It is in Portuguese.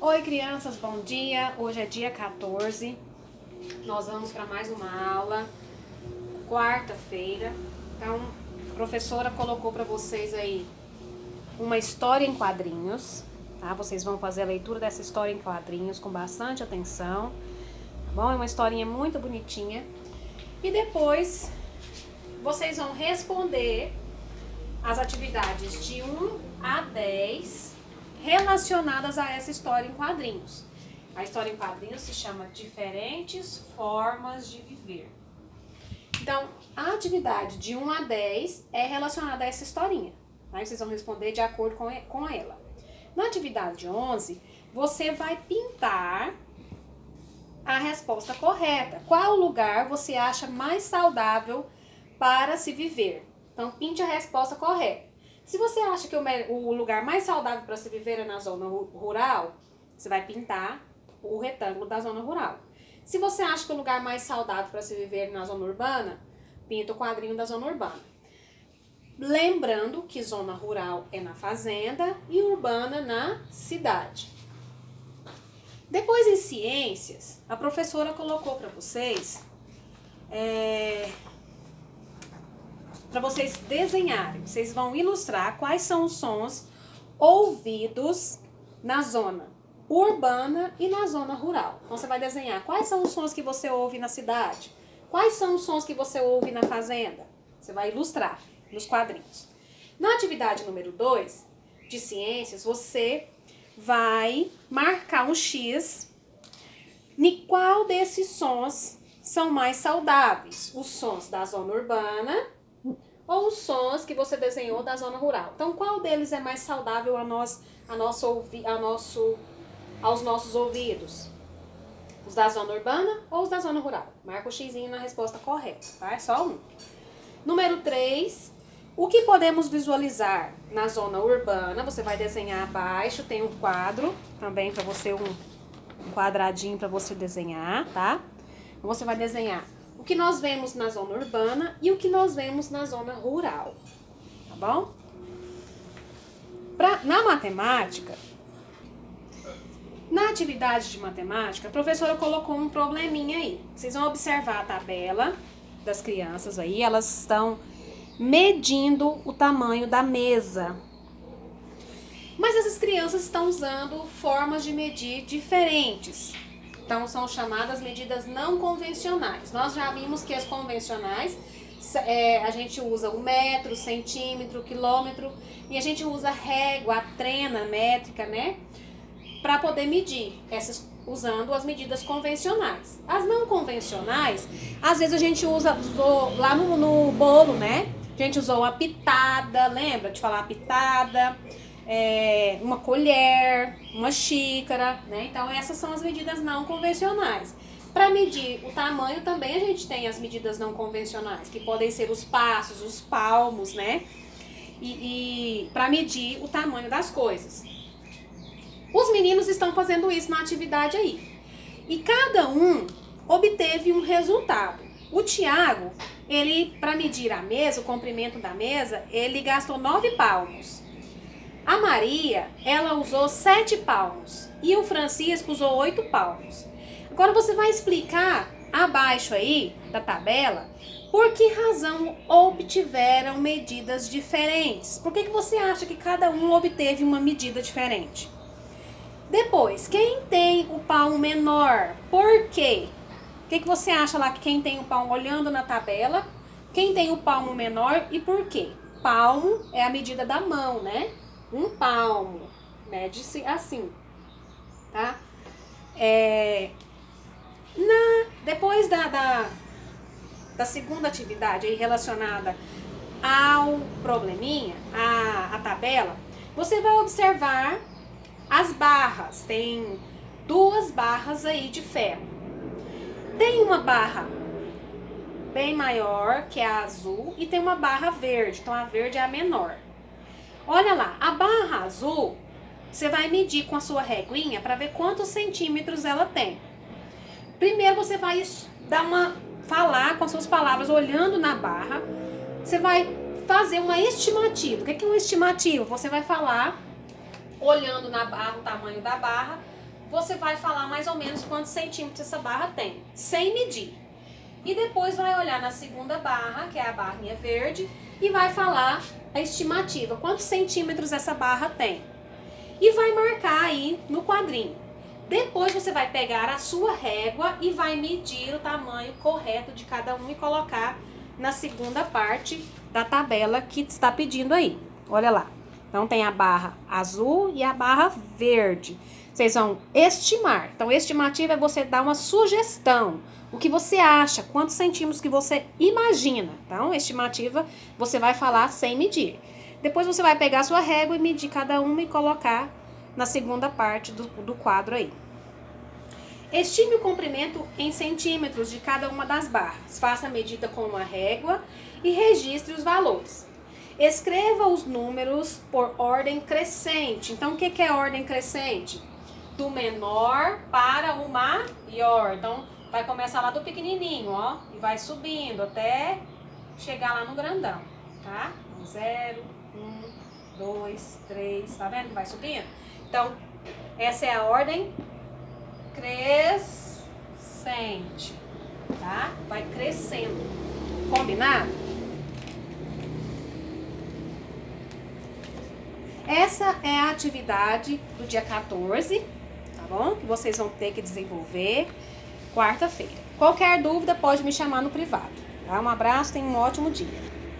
Oi, crianças, bom dia. Hoje é dia 14. Nós vamos para mais uma aula, quarta-feira. Então, a professora colocou para vocês aí uma história em quadrinhos, tá? Vocês vão fazer a leitura dessa história em quadrinhos com bastante atenção, tá bom? É uma historinha muito bonitinha. E depois, vocês vão responder as atividades de 1 a 10 relacionadas a essa história em quadrinhos. A história em quadrinhos se chama Diferentes Formas de Viver. Então, a atividade de 1 a 10 é relacionada a essa historinha. Aí vocês vão responder de acordo com ela. Na atividade 11, você vai pintar a resposta correta. Qual lugar você acha mais saudável para se viver? Então, pinte a resposta correta. Se você acha que o lugar mais saudável para se viver é na zona rural, você vai pintar o retângulo da zona rural. Se você acha que o lugar mais saudável para se viver é na zona urbana, pinta o quadrinho da zona urbana. Lembrando que zona rural é na fazenda e urbana na cidade. Depois, em ciências, a professora colocou para vocês para vocês desenharem. Vocês vão ilustrar quais são os sons ouvidos na zona urbana e na zona rural. Então, você vai desenhar quais são os sons que você ouve na cidade, quais são os sons que você ouve na fazenda. Você vai ilustrar nos quadrinhos. Na atividade número 2, de ciências, você vai marcar um X em qual desses sons são mais saudáveis. Os sons da zona urbana ou os sons que você desenhou da zona rural. Então, qual deles é mais saudável aos nossos ouvidos? Os da zona urbana ou os da zona rural? Marca o xizinho na resposta correta, tá? É só um. Número 3, o que podemos visualizar na zona urbana? Você vai desenhar abaixo, tem um quadro também para você, um quadradinho para você desenhar, tá? Então, você vai desenhar o que nós vemos na zona urbana e o que nós vemos na zona rural, tá bom? Na matemática, na atividade de matemática, a professora colocou um probleminha aí. Vocês vão observar a tabela das crianças aí, elas estão medindo o tamanho da mesa. Mas essas crianças estão usando formas de medir diferentes. Então, são chamadas medidas não convencionais. Nós já vimos que as convencionais, a gente usa o metro, centímetro, quilômetro, e a gente usa régua, a trena métrica, né? Para poder medir, usando as medidas convencionais. As não convencionais, às vezes a gente usou lá no bolo, né? A gente usou a pitada, lembra de falar a pitada? Uma colher, uma xícara, né? Então essas são as medidas não convencionais. Para medir o tamanho também a gente tem as medidas não convencionais, que podem ser os passos, os palmos, né? E para medir o tamanho das coisas. Os meninos estão fazendo isso na atividade aí. E cada um obteve um resultado. O Tiago, para medir a mesa, o comprimento da mesa, ele gastou 9 palmos. A Maria, ela usou 7 palmos e o Francisco usou 8 palmos. Agora você vai explicar abaixo aí da tabela por que razão obtiveram medidas diferentes. Por que você acha que cada um obteve uma medida diferente? Depois, quem tem o palmo menor? Por quê? O que você acha lá que quem tem o palmo, olhando na tabela, quem tem o palmo menor e por quê? Palmo é a medida da mão, né? Um palmo, mede-se assim, tá? Depois da segunda atividade aí relacionada ao probleminha, a tabela, você vai observar as barras. Tem 2 barras aí de ferro. Tem uma barra bem maior, que é a azul, e tem uma barra verde, então a verde é a menor. Olha lá, a barra azul, você vai medir com a sua reguinha para ver quantos centímetros ela tem. Primeiro você vai falar com as suas palavras, olhando na barra. Você vai fazer uma estimativa. O que é uma estimativa? Você vai falar, olhando na barra, o tamanho da barra, você vai falar mais ou menos quantos centímetros essa barra tem, sem medir. E depois vai olhar na segunda barra, que é a barrinha verde, e vai falar a estimativa, quantos centímetros essa barra tem. E vai marcar aí no quadrinho. Depois você vai pegar a sua régua e vai medir o tamanho correto de cada um e colocar na segunda parte da tabela que está pedindo aí. Olha lá. Então tem a barra azul e a barra verde. Vocês vão estimar. Então, estimativa é você dar uma sugestão. O que você acha, quantos centímetros que você imagina. Então, estimativa você vai falar sem medir. Depois você vai pegar a sua régua e medir cada uma e colocar na segunda parte do quadro aí. Estime o comprimento em centímetros de cada uma das barras. Faça a medida com uma régua e registre os valores. Escreva os números por ordem crescente. Então, o que é ordem crescente? Do menor para o maior. Então, vai começar lá do pequenininho, ó, e vai subindo até chegar lá no grandão, tá? 0, 1, 2, 3, tá vendo que vai subindo? Então, essa é a ordem crescente, tá? Vai crescendo. Combinado? Essa é a atividade do dia 14, tá bom? Que vocês vão ter que desenvolver quarta-feira. Qualquer dúvida pode me chamar no privado, tá? Um abraço, tenha um ótimo dia.